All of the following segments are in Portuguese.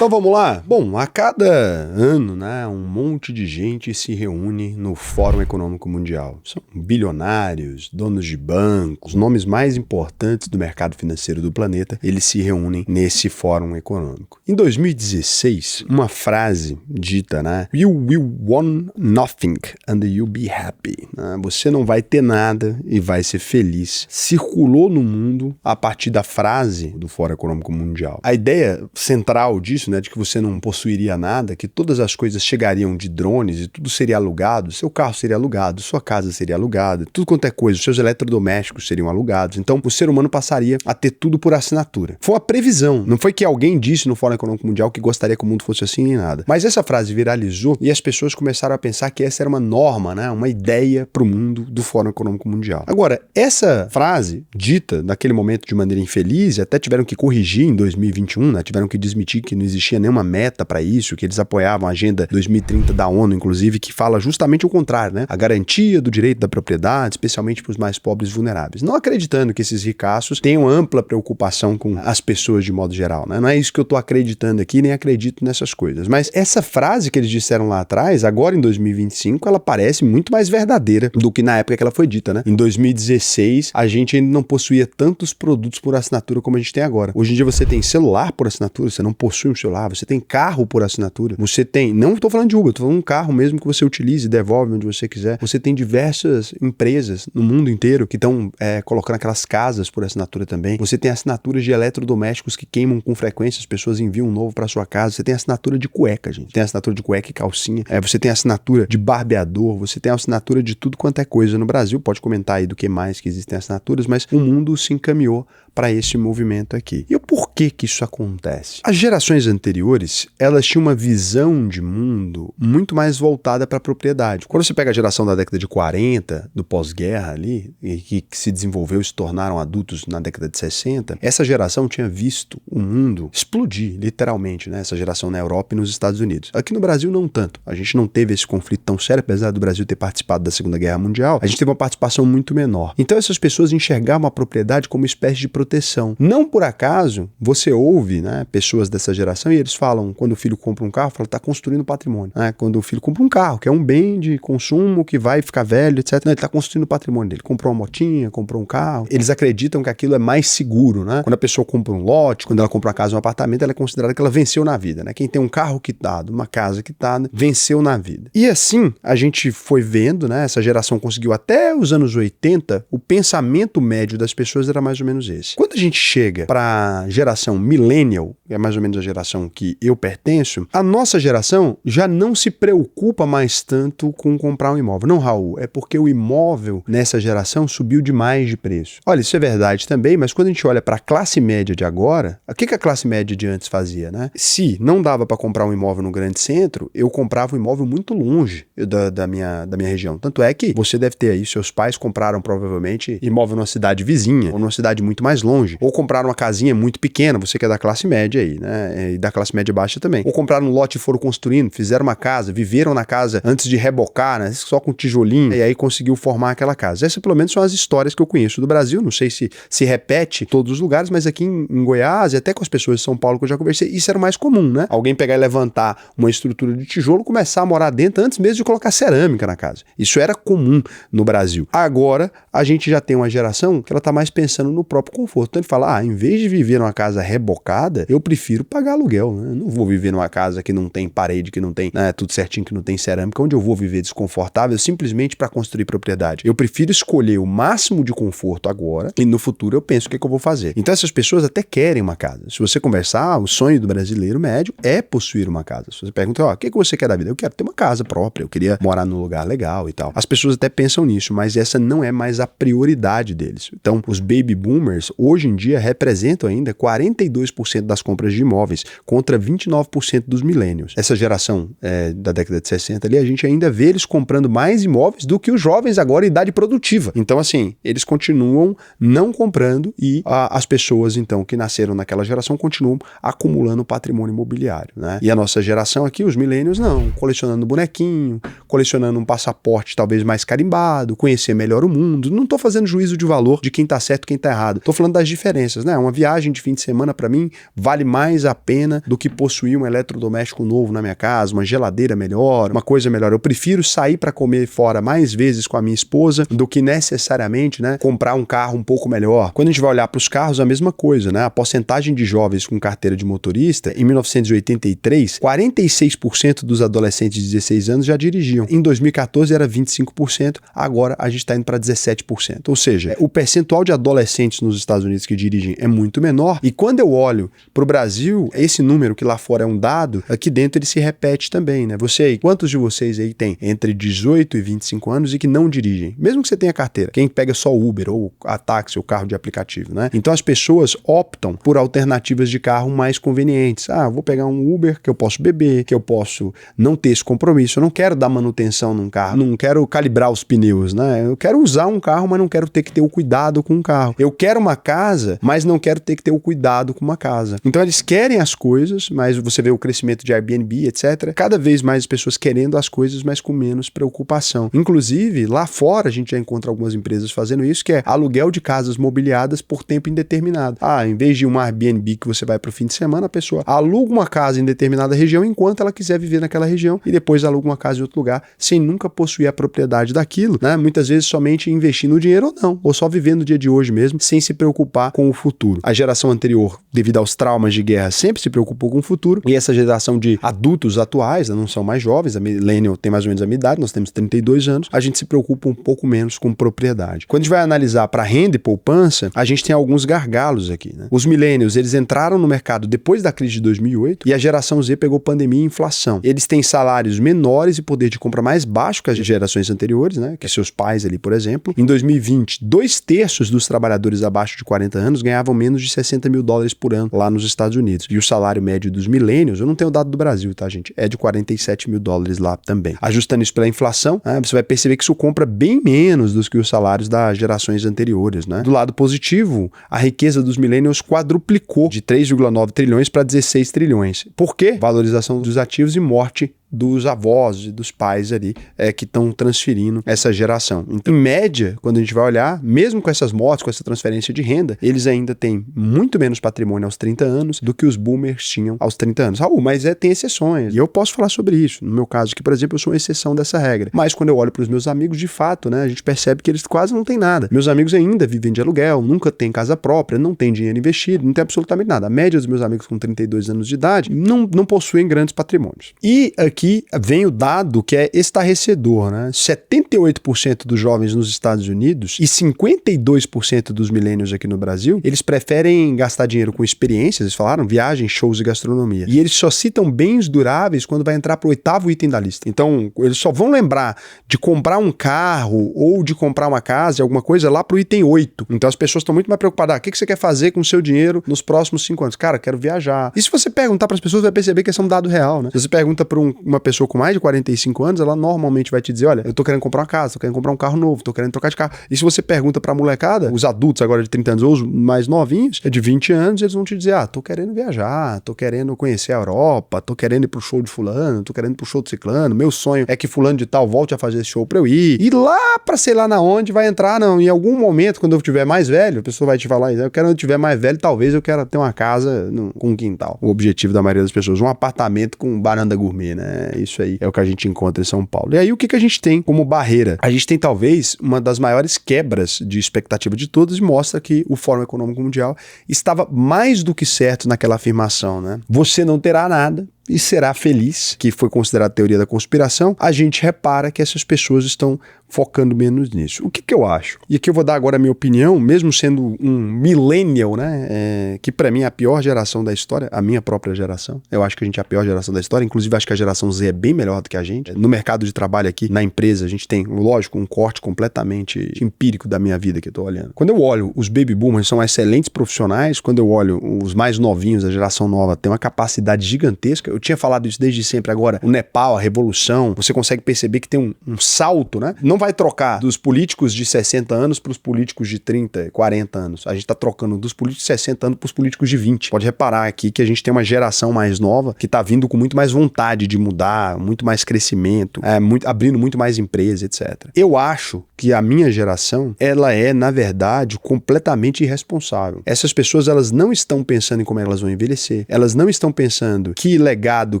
Então vamos lá? Bom, a cada ano, né, um monte de gente se reúne no Fórum Econômico Mundial. São bilionários, donos de bancos, os nomes mais importantes do mercado financeiro do planeta, eles se reúnem nesse Fórum Econômico. Em 2016, uma frase dita, né, "You will want nothing and you'll be happy", né? Você não vai ter nada e vai ser feliz, circulou no mundo a partir da frase do Fórum Econômico Mundial. A ideia central disso, né, de que você não possuiria nada, que todas as coisas chegariam de drones e tudo seria alugado, seu carro seria alugado, sua casa seria alugada, tudo quanto é coisa, os seus eletrodomésticos seriam alugados. Então, o ser humano passaria a ter tudo por assinatura. Foi uma previsão, não foi que alguém disse no Fórum Econômico Mundial que gostaria que o mundo fosse assim nem nada. Mas essa frase viralizou e as pessoas começaram a pensar que essa era uma norma, né, uma ideia para o mundo do Fórum Econômico Mundial. Agora, essa frase, dita naquele momento de maneira infeliz, e até tiveram que corrigir em 2021, né, tiveram que desmentir que não existia nenhuma meta para isso, que eles apoiavam a Agenda 2030 da ONU, inclusive, que fala justamente o contrário, né? A garantia do direito da propriedade, especialmente para os mais pobres e vulneráveis. Não acreditando que esses ricaços tenham ampla preocupação com as pessoas de modo geral, né? Não é isso que eu estou acreditando aqui, nem acredito nessas coisas. Mas essa frase que eles disseram lá atrás, agora em 2025, ela parece muito mais verdadeira do que na época que ela foi dita, né? Em 2016, a gente ainda não possuía tantos produtos por assinatura como a gente tem agora. Hoje em dia você tem celular por assinatura, você não possui um celular, você tem carro por assinatura, você tem, não estou falando de Uber, estou falando de um carro mesmo que você utilize e devolve onde você quiser. Você tem diversas empresas no mundo inteiro que estão colocando aquelas casas por assinatura também. Você tem assinaturas de eletrodomésticos que queimam com frequência, as pessoas enviam um novo para sua casa. Você tem assinatura de cueca, gente. Tem assinatura de cueca e calcinha. Você tem assinatura de barbeador, você tem assinatura de tudo quanto é coisa no Brasil. Pode comentar aí do que mais que existem assinaturas, mas o mundo se encaminhou para esse movimento aqui. E o porquê que isso acontece? As gerações anteriores, elas tinham uma visão de mundo muito mais voltada para a propriedade. Quando você pega a geração da década de 40, do pós-guerra ali, e que se desenvolveu e se tornaram adultos na década de 60, essa geração tinha visto o mundo explodir, literalmente, né? Essa geração na Europa e nos Estados Unidos. Aqui no Brasil não tanto. A gente não teve esse conflito tão sério, apesar do Brasil ter participado da Segunda Guerra Mundial, a gente teve uma participação muito menor. Então essas pessoas enxergavam a propriedade como uma espécie de proteção. Não por acaso, você ouve, né, pessoas dessa geração e eles falam, quando o filho compra um carro, fala, tá construindo patrimônio. Né? Quando o filho compra um carro, que é um bem de consumo, que vai ficar velho, etc. Não, ele tá construindo o patrimônio dele. Comprou uma motinha, comprou um carro. Eles acreditam que aquilo é mais seguro, né? Quando a pessoa compra um lote, quando ela compra uma casa, um apartamento, ela é considerada que ela venceu na vida, né? Quem tem um carro quitado, uma casa quitada, venceu na vida. E assim, a gente foi vendo, né? Essa geração conseguiu até os anos 80, o pensamento médio das pessoas era mais ou menos esse. Quando a gente chega para a geração millennial, que é mais ou menos a geração que eu pertenço, a nossa geração já não se preocupa mais tanto com comprar um imóvel. Não, Raul, é porque o imóvel nessa geração subiu demais de preço. Olha, isso é verdade também, mas quando a gente olha para a classe média de agora, o que a classe média de antes fazia, né? Se não dava para comprar um imóvel no grande centro, eu comprava um imóvel muito longe da minha região. Tanto é que você deve ter aí, seus pais compraram provavelmente imóvel numa cidade vizinha, ou numa cidade muito mais longe, ou compraram uma casinha muito pequena, você que é da classe média aí, né? E da classe média baixa também. Ou compraram um lote e foram construindo, fizeram uma casa, viveram na casa antes de rebocar, né? Só com tijolinho, e aí conseguiu formar aquela casa. Essas pelo menos são as histórias que eu conheço do Brasil, não sei se repete em todos os lugares, mas aqui em Goiás e até com as pessoas de São Paulo que eu já conversei, isso era mais comum, né? Alguém pegar e levantar uma estrutura de tijolo, começar a morar dentro antes mesmo de colocar cerâmica na casa. Isso era comum no Brasil. Agora, a gente já tem uma geração que ela tá mais pensando no próprio conforto. Então ele fala, em vez de viver numa casa rebocada, eu prefiro pagar aluguel, né? Eu não vou viver numa casa que não tem parede, que não tem, né, tudo certinho, que não tem cerâmica, onde eu vou viver desconfortável simplesmente para construir propriedade. Eu prefiro escolher o máximo de conforto agora e no futuro eu penso o que eu vou fazer. Então essas pessoas até querem uma casa. Se você conversar, o sonho do brasileiro médio é possuir uma casa. Se você pergunta, o que você quer da vida? Eu quero ter uma casa própria, eu queria morar num lugar legal e tal. As pessoas até pensam nisso, mas essa não é mais a prioridade deles. Então, os baby boomers, hoje em dia, representam ainda 42% das compras de imóveis, contra 29% dos millennials. Essa geração da década de 60 ali, a gente ainda vê eles comprando mais imóveis do que os jovens agora em idade produtiva. Então, assim, eles continuam não comprando e as pessoas, então, que nasceram naquela geração continuam acumulando patrimônio imobiliário, né? E a nossa geração aqui, os millennials, não, colecionando bonequinho, colecionando um passaporte talvez mais carimbado, conhecer melhor o mundo. Não tô fazendo juízo de valor de quem tá certo e quem tá errado. Tô falando falando das diferenças, né? Uma viagem de fim de semana para mim vale mais a pena do que possuir um eletrodoméstico novo na minha casa, uma geladeira melhor, uma coisa melhor. Eu prefiro sair para comer fora mais vezes com a minha esposa do que necessariamente, né, comprar um carro um pouco melhor. Quando a gente vai olhar para os carros, a mesma coisa, né? A porcentagem de jovens com carteira de motorista, em 1983, 46% dos adolescentes de 16 anos já dirigiam. Em 2014 era 25%, agora a gente está indo para 17%. Ou seja, o percentual de adolescentes nos Estados Unidos que dirigem é muito menor, e quando eu olho para o Brasil, esse número que lá fora é um dado, aqui dentro ele se repete também, né? Você aí, quantos de vocês aí tem entre 18 e 25 anos e que não dirigem? Mesmo que você tenha carteira, quem pega só Uber ou a táxi ou carro de aplicativo, né? Então as pessoas optam por alternativas de carro mais convenientes. Vou pegar um Uber que eu posso beber, que eu posso não ter esse compromisso, eu não quero dar manutenção num carro, não quero calibrar os pneus, né? Eu quero usar um carro, mas não quero ter que ter o cuidado com o carro. Eu quero uma casa, mas não quero ter que ter o cuidado com uma casa. Então eles querem as coisas, mas você vê o crescimento de Airbnb, etc. Cada vez mais as pessoas querendo as coisas, mas com menos preocupação. Inclusive, lá fora a gente já encontra algumas empresas fazendo isso, que é aluguel de casas mobiliadas por tempo indeterminado. Em vez de uma Airbnb que você vai para o fim de semana, a pessoa aluga uma casa em determinada região enquanto ela quiser viver naquela região e depois aluga uma casa em outro lugar sem nunca possuir a propriedade daquilo, né? Muitas vezes somente investindo o dinheiro ou não, ou só vivendo o dia de hoje mesmo, sem se preocupar com o futuro. A geração anterior, devido aos traumas de guerra, sempre se preocupou com o futuro, e essa geração de adultos atuais, né, não são mais jovens, a millennial tem mais ou menos a minha idade, nós temos 32 anos, a gente se preocupa um pouco menos com propriedade. Quando a gente vai analisar para renda e poupança, a gente tem alguns gargalos aqui, né? Os millennials, eles entraram no mercado depois da crise de 2008 e a geração Z pegou pandemia e inflação. Eles têm salários menores e poder de compra mais baixo que as gerações anteriores, né? Que seus pais ali, por exemplo. Em 2020, 2/3 dos trabalhadores abaixo de 40 anos ganhavam menos de $60 mil por ano lá nos Estados Unidos. E o salário médio dos millennials, eu não tenho o dado do Brasil, tá, gente? É de $47 mil lá também. Ajustando isso pela inflação, você vai perceber que isso compra bem menos do que os salários das gerações anteriores, né? Do lado positivo, a riqueza dos millennials quadruplicou de 3,9 trilhões para 16 trilhões. Por quê? Valorização dos ativos e morte dos avós e dos pais ali que estão transferindo essa geração. Então, em média, quando a gente vai olhar, mesmo com essas mortes, com essa transferência de renda, eles ainda têm muito menos patrimônio aos 30 anos do que os boomers tinham aos 30 anos. Raul, mas tem exceções. E eu posso falar sobre isso. No meu caso aqui, por exemplo, eu sou uma exceção dessa regra. Mas quando eu olho para os meus amigos, de fato, né, a gente percebe que eles quase não têm nada. Meus amigos ainda vivem de aluguel, nunca têm casa própria, não têm dinheiro investido, não tem absolutamente nada. A média dos meus amigos com 32 anos de idade não possuem grandes patrimônios. E aqui vem o dado que é estarrecedor, né? 78% dos jovens nos Estados Unidos e 52% dos millennials aqui no Brasil, eles preferem gastar dinheiro com experiências, eles falaram, viagens, shows e gastronomia. E eles só citam bens duráveis quando vai entrar para o 8º item da lista. Então, eles só vão lembrar de comprar um carro ou de comprar uma casa, alguma coisa, lá para o item 8. Então, as pessoas estão muito mais preocupadas. O que você quer fazer com o seu dinheiro nos próximos 5 anos? Cara, quero viajar. E se você perguntar para as pessoas, vai perceber que esse é um dado real, né? Se você pergunta para uma pessoa com mais de 45 anos, ela normalmente vai te dizer, olha, eu tô querendo comprar uma casa, tô querendo comprar um carro novo, tô querendo trocar de carro. E se você pergunta pra molecada, os adultos agora de 30 anos ou os mais novinhos, de 20 anos, eles vão te dizer, tô querendo viajar, tô querendo conhecer a Europa, tô querendo ir pro show de fulano, tô querendo ir pro show de ciclano, meu sonho é que fulano de tal volte a fazer esse show pra eu ir. E lá pra sei lá na onde vai entrar, não, em algum momento, quando eu tiver mais velho, a pessoa vai te falar, eu quero, quando eu tiver mais velho, talvez eu quero ter uma casa com um quintal. O objetivo da maioria das pessoas, um apartamento com varanda gourmet, né? Isso aí é o que a gente encontra em São Paulo. E aí o que a gente tem como barreira? A gente tem talvez uma das maiores quebras de expectativa de todas e mostra que o Fórum Econômico Mundial estava mais do que certo naquela afirmação, né? Você não terá nada e será feliz, que foi considerada a teoria da conspiração. A gente repara que essas pessoas estão focando menos nisso. O que eu acho? E aqui eu vou dar agora a minha opinião, mesmo sendo um millennial, né? Que pra mim é a pior geração da história, a minha própria geração. Eu acho que a gente é a pior geração da história, inclusive acho que a geração Z é bem melhor do que a gente. No mercado de trabalho aqui, na empresa, a gente tem, lógico, um corte completamente empírico da minha vida que eu tô olhando. Quando eu olho os baby boomers, são excelentes profissionais. Quando eu olho os mais novinhos, a geração nova, tem uma capacidade gigantesca. Eu eu tinha falado isso desde sempre agora, o Nepal, a revolução, você consegue perceber que tem um salto, né? Não vai trocar dos políticos de 60 anos para os políticos de 30, 40 anos. A gente tá trocando dos políticos de 60 anos para os políticos de 20. Pode reparar aqui que a gente tem uma geração mais nova que tá vindo com muito mais vontade de mudar, muito mais crescimento, abrindo muito mais empresas, etc. Eu acho que a minha geração, ela é, na verdade, completamente irresponsável. Essas pessoas, elas não estão pensando em como elas vão envelhecer, elas não estão pensando que legado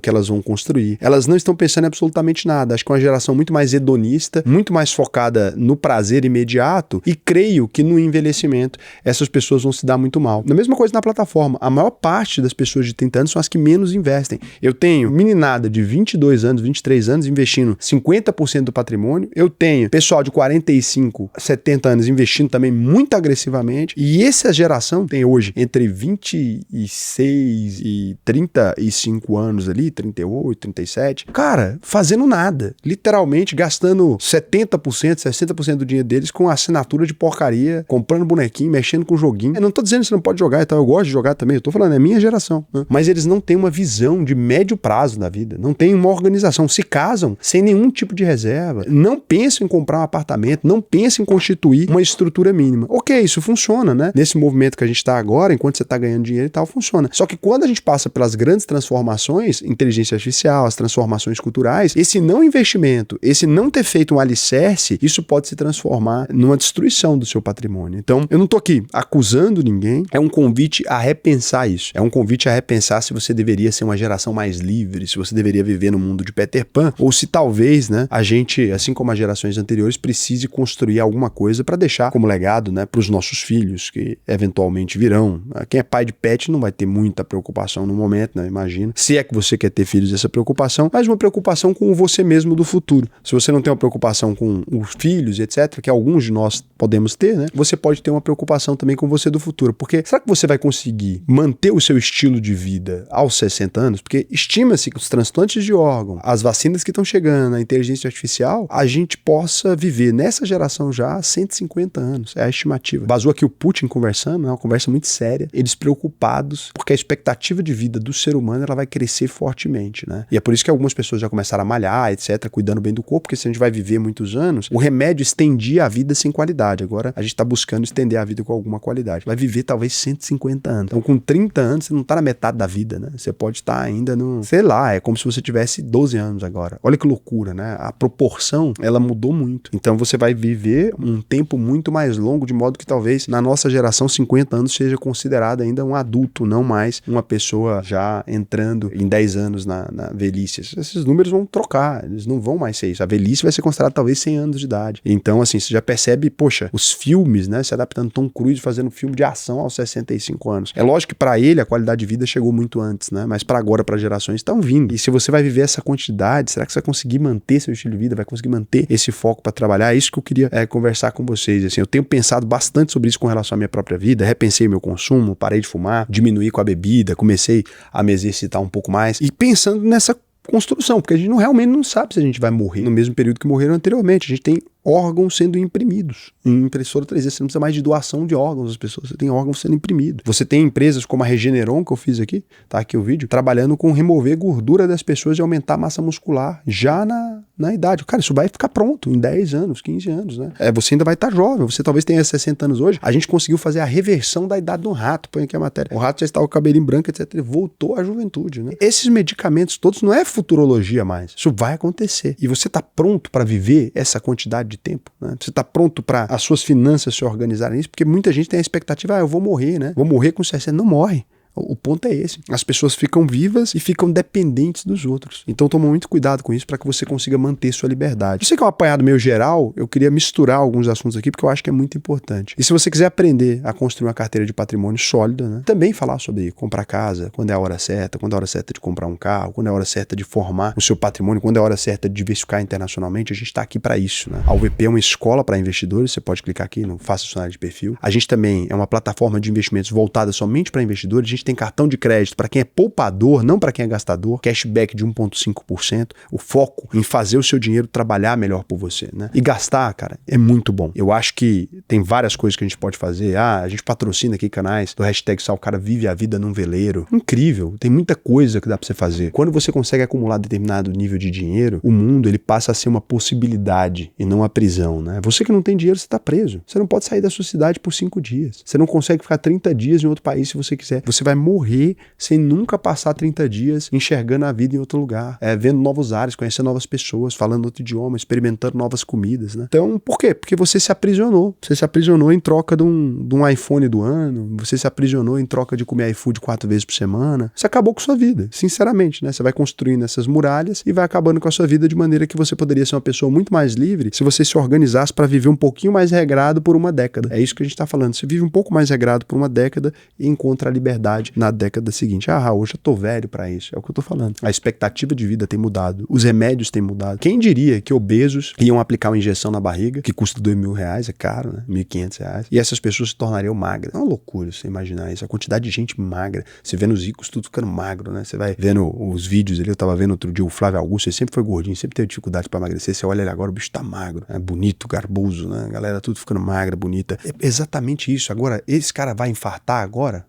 que elas vão construir, elas não estão pensando em absolutamente nada. Acho que é uma geração muito mais hedonista, muito mais focada no prazer imediato, e creio que no envelhecimento essas pessoas vão se dar muito mal. A mesma coisa na plataforma, a maior parte das pessoas de 30 anos são as que menos investem. Eu tenho meninada de 22 anos, 23 anos investindo 50% do patrimônio, eu tenho pessoal de 45, 70 anos investindo também muito agressivamente, e essa geração tem hoje entre 26 e 35 anos ali, 38, 37, cara, fazendo nada, literalmente gastando 70%, 60% do dinheiro deles com assinatura de porcaria, comprando bonequinho, mexendo com joguinho. Eu não tô dizendo que você não pode jogar e tal, eu gosto de jogar também, eu tô falando, é minha geração, né? Mas eles não têm uma visão de médio prazo da vida, não tem uma organização, se casam sem nenhum tipo de reserva, não pensam em comprar um apartamento, não pensam em constituir uma estrutura mínima. Ok, isso funciona, né? Nesse movimento que a gente tá agora, enquanto você tá ganhando dinheiro e tal, funciona. Só que quando a gente passa pelas grandes transformações, inteligência artificial, as transformações culturais, esse não investimento, esse não ter feito um alicerce, isso pode se transformar numa destruição do seu patrimônio. Então, eu não tô aqui acusando ninguém, é um convite a repensar isso. É um convite a repensar se você deveria ser uma geração mais livre, se você deveria viver no mundo de Peter Pan, ou se talvez, né, a gente, assim como as gerações anteriores, precise construir alguma coisa para deixar como legado, né, para os nossos filhos, que eventualmente virão. Quem é pai de pet não vai ter muita preocupação no momento, né, imagina. Se é que você quer ter filhos, essa preocupação, mas uma preocupação com você mesmo do futuro. Se você não tem uma preocupação com os filhos, etc., que alguns de nós podemos ter, né, você pode ter uma preocupação também com você do futuro. Porque será que você vai conseguir manter o seu estilo de vida aos 60 anos? Porque estima-se que os transplantes de órgão, as vacinas que estão chegando, a inteligência artificial, a gente possa viver nessa geração já 150 anos. É a estimativa. Vazou aqui o Putin conversando, é uma conversa muito séria. Eles preocupados porque a expectativa de vida do ser humano ela vai crescer fortemente, né? E é por isso que algumas pessoas já começaram a malhar, etc., cuidando bem do corpo, porque se a gente vai viver muitos anos, o remédio estendia a vida sem qualidade. Agora a gente está buscando estender a vida com alguma qualidade. Vai viver talvez 150 anos. Então com 30 anos você não está na metade da vida, né? Você pode estar ainda no, sei lá, é como se você tivesse 12 anos agora. Olha que loucura, né? A proporção, ela mudou muito. Então você vai viver um tempo muito mais longo, de modo que talvez na nossa geração 50 anos seja considerado ainda um adulto, não mais uma pessoa já entrando em 10 anos na velhice. Esses números vão trocar, eles não vão mais ser isso. A velhice vai ser considerada talvez 100 anos de idade. Então, assim, você já percebe, poxa, os filmes, né, se adaptando, Tom Cruise fazendo filme de ação aos 65 anos. É lógico que para ele a qualidade de vida chegou muito antes, né, mas para agora, para gerações estão vindo. E se você vai viver essa quantidade, será que você vai conseguir manter seu estilo de vida, vai conseguir manter esse foco para trabalhar? É isso que eu queria conversar com vocês. Assim, eu tenho pensado bastante sobre isso com relação à minha própria vida, repensei meu consumo, parei de fumar, diminuí com a bebida, comecei a me exercitar um pouco mais e pensando nessa construção, porque a gente realmente não sabe se a gente vai morrer no mesmo período que morreram anteriormente. A gente tem órgãos sendo imprimidos em impressora 3D. Você não precisa mais de doação de órgãos das pessoas, você tem órgãos sendo imprimidos. Você tem empresas como a Regeneron, que eu fiz aqui, tá aqui o vídeo, trabalhando com remover gordura das pessoas e aumentar a massa muscular já na idade. Cara, isso vai ficar pronto em 10 anos, 15 anos, né? Você ainda vai estar jovem, você talvez tenha 60 anos hoje. A gente conseguiu fazer a reversão da idade do rato, põe aqui a matéria. O rato já estava com o cabelinho branco, etc. Ele voltou à juventude, né? Esses medicamentos todos não é futurologia mais. Isso vai acontecer. E você está pronto para viver essa quantidade de tempo, né? Você está pronto para as suas finanças se organizarem nisso? Porque muita gente tem a expectativa, eu vou morrer, né? Vou morrer com 60. Não morre. O ponto é esse. As pessoas ficam vivas e ficam dependentes dos outros. Então toma muito cuidado com isso para que você consiga manter sua liberdade. Eu sei que é um apanhado meio geral, eu queria misturar alguns assuntos aqui porque eu acho que é muito importante. E se você quiser aprender a construir uma carteira de patrimônio sólida, né? Também falar sobre comprar casa, quando é a hora certa, quando é a hora certa de comprar um carro, quando é a hora certa de formar o seu patrimônio, quando é a hora certa de diversificar internacionalmente, a gente está aqui para isso, né? A UVP é uma escola para investidores, você pode clicar aqui no Faça Funcionário de Perfil. A gente também é uma plataforma de investimentos voltada somente para investidores. A gente gente tem cartão de crédito, para quem é poupador, não para quem é gastador, cashback de 1,5%, o foco em fazer o seu dinheiro trabalhar melhor por você, né? E gastar, cara, é muito bom. Eu acho que tem várias coisas que a gente pode fazer. A gente patrocina aqui canais do hashtag Sal Cara Vive a Vida num Veleiro. Incrível, tem muita coisa que dá pra você fazer. Quando você consegue acumular determinado nível de dinheiro, o mundo ele passa a ser uma possibilidade e não uma prisão, né? Você que não tem dinheiro, você tá preso. Você não pode sair da sua cidade por 5 dias. Você não consegue ficar 30 dias em outro país se você quiser. Você vai morrer sem nunca passar 30 dias enxergando a vida em outro lugar, vendo novos ares, conhecendo novas pessoas, falando outro idioma, experimentando novas comidas, né? Então, por quê? Porque você se aprisionou. Você se aprisionou em troca de um iPhone do ano, você se aprisionou em troca de comer iFood 4 vezes por semana. Você acabou com sua vida, sinceramente, né? Você vai construindo essas muralhas e vai acabando com a sua vida de maneira que você poderia ser uma pessoa muito mais livre se você se organizasse para viver um pouquinho mais regrado por uma década. É isso que a gente está falando. Você vive um pouco mais regrado por uma década e encontra a liberdade na década seguinte. Hoje eu tô velho para isso. É o que eu tô falando. A expectativa de vida tem mudado. Os remédios têm mudado. Quem diria que obesos iam aplicar uma injeção na barriga, que custa R$2.000, é caro, né? R$1.500. E essas pessoas se tornariam magras. É uma loucura você imaginar isso. A quantidade de gente magra. Você vê nos ricos tudo ficando magro, né? Você vai vendo os vídeos ali. Eu tava vendo outro dia o Flávio Augusto. Ele sempre foi gordinho, sempre teve dificuldade para emagrecer. Você olha ele agora, o bicho tá magro. É bonito, garboso, né? A galera tudo ficando magra, bonita. É exatamente isso. Agora, esse cara vai infartar agora?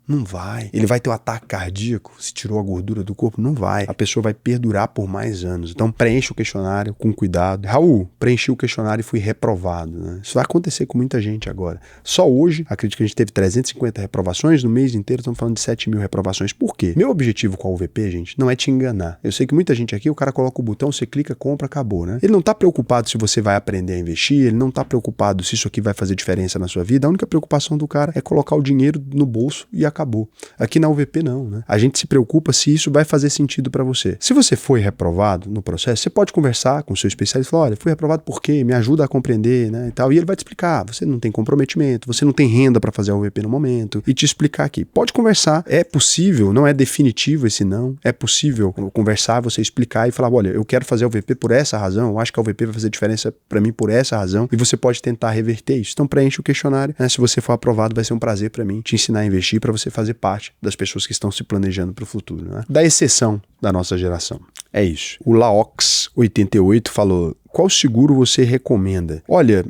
Não vai. Ele vai ter um ataque cardíaco se tirou a gordura do corpo? Não vai. A pessoa vai perdurar por mais anos. Então preencha o questionário com cuidado. Raul, preenchi o questionário e fui reprovado, né? Isso vai acontecer com muita gente agora. Só hoje, acredito que a gente teve 350 reprovações. No mês inteiro estamos falando de 7.000 reprovações. Por quê? Meu objetivo com a UVP, gente, não é te enganar. Eu sei que muita gente aqui, o cara coloca o botão, você clica, compra, acabou, né? Ele não tá preocupado se você vai aprender a investir, ele não tá preocupado se isso aqui vai fazer diferença na sua vida. A única preocupação do cara é colocar o dinheiro no bolso e acabou. Aqui na UVP não, né? A gente se preocupa se isso vai fazer sentido para você. Se você foi reprovado no processo, você pode conversar com o seu especialista e falar, olha, fui reprovado por quê? Me ajuda a compreender, né? E tal. E ele vai te explicar, você não tem comprometimento, você não tem renda para fazer a UVP no momento, e te explicar aqui. Pode conversar, é possível, não é definitivo esse não, é possível conversar, você explicar e falar, olha, eu quero fazer a UVP por essa razão, eu acho que a UVP vai fazer diferença para mim por essa razão, e você pode tentar reverter isso. Então preenche o questionário, né? Se você for aprovado, vai ser um prazer para mim te ensinar a investir para você fazer parte das pessoas que estão se planejando para o futuro, né? Da exceção da nossa geração. É isso. O Laox88 falou, qual seguro você recomenda? Olha,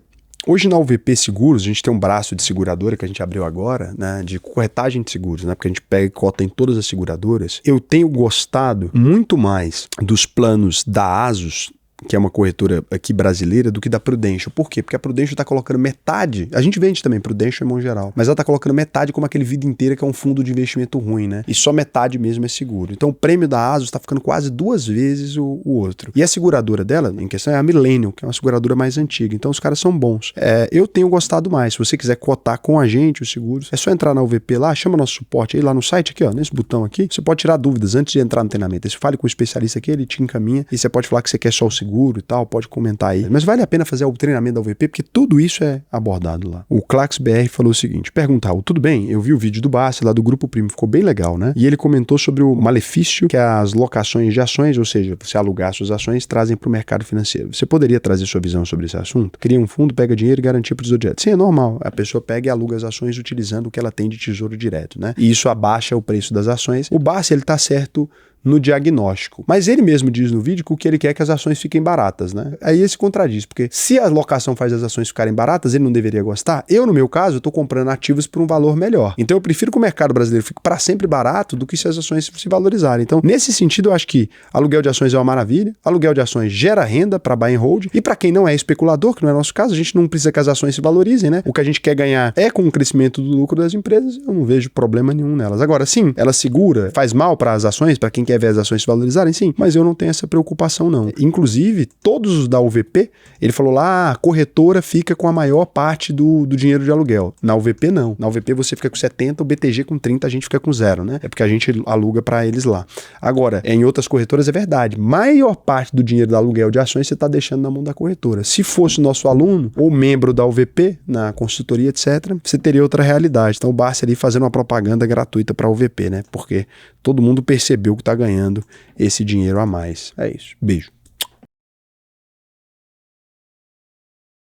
hoje na UVP Seguros, a gente tem um braço de seguradora que a gente abriu agora, né, de corretagem de seguros, né, porque a gente pega e cota em todas as seguradoras. Eu tenho gostado muito mais dos planos da Asus, que é uma corretora aqui brasileira, do que da Prudential. Por quê? Porque a Prudential está colocando metade, a gente vende também Prudential em mão geral, mas ela está colocando metade como aquele Vida Inteira, que é um fundo de investimento ruim, né? E só metade mesmo é seguro. Então o prêmio da Asus está ficando quase 2 vezes o outro. E a seguradora dela, em questão, é a Millennium, que é uma seguradora mais antiga. Então os caras são bons. Eu tenho gostado mais. Se você quiser cotar com a gente os seguros, é só entrar na UVP lá, chama nosso suporte aí lá no site, aqui ó, nesse botão aqui, você pode tirar dúvidas antes de entrar no treinamento. Aí você fale com o especialista aqui, ele te encaminha, e você pode falar que você quer só o seguro e tal, pode comentar aí. Mas vale a pena fazer o treinamento da UVP, porque tudo isso é abordado lá. O ClaxBR falou o seguinte, perguntar, tudo bem, eu vi o vídeo do Bassi lá do Grupo Primo, ficou bem legal, né? E ele comentou sobre o malefício que as locações de ações, ou seja, você alugar suas ações, trazem para o mercado financeiro. Você poderia trazer sua visão sobre esse assunto? Cria um fundo, pega dinheiro e garantia para o tesouro direto. Sim, é normal. A pessoa pega e aluga as ações utilizando o que ela tem de tesouro direto, né? E isso abaixa o preço das ações. O Bassi, ele tá certo no diagnóstico. Mas ele mesmo diz no vídeo que o que ele quer é que as ações fiquem baratas, né? Aí ele se contradiz, porque se a locação faz as ações ficarem baratas, ele não deveria gostar. Eu, no meu caso, estou comprando ativos por um valor melhor. Então eu prefiro que o mercado brasileiro fique para sempre barato do que se as ações se valorizarem. Então, nesse sentido, eu acho que aluguel de ações é uma maravilha. Aluguel de ações gera renda para buy and hold. E para quem não é especulador, que não é nosso caso, a gente não precisa que as ações se valorizem, né? O que a gente quer ganhar é com o crescimento do lucro das empresas. Eu não vejo problema nenhum nelas. Agora, sim, ela segura, faz mal para as ações, para quem quer ver as ações se valorizarem, sim, mas eu não tenho essa preocupação não. Inclusive, todos os da UVP, ele falou lá, a corretora fica com a maior parte do dinheiro de aluguel. Na UVP não. Na UVP você fica com 70, o BTG com 30, a gente fica com 0, né? É porque a gente aluga para eles lá. Agora, em outras corretoras é verdade, maior parte do dinheiro do aluguel de ações você está deixando na mão da corretora. Se fosse nosso aluno ou membro da UVP, na consultoria, etc., você teria outra realidade. Então o Barça ali fazendo uma propaganda gratuita para a UVP, né? Porque todo mundo percebeu que está ganhando esse dinheiro a mais. É isso. Beijo.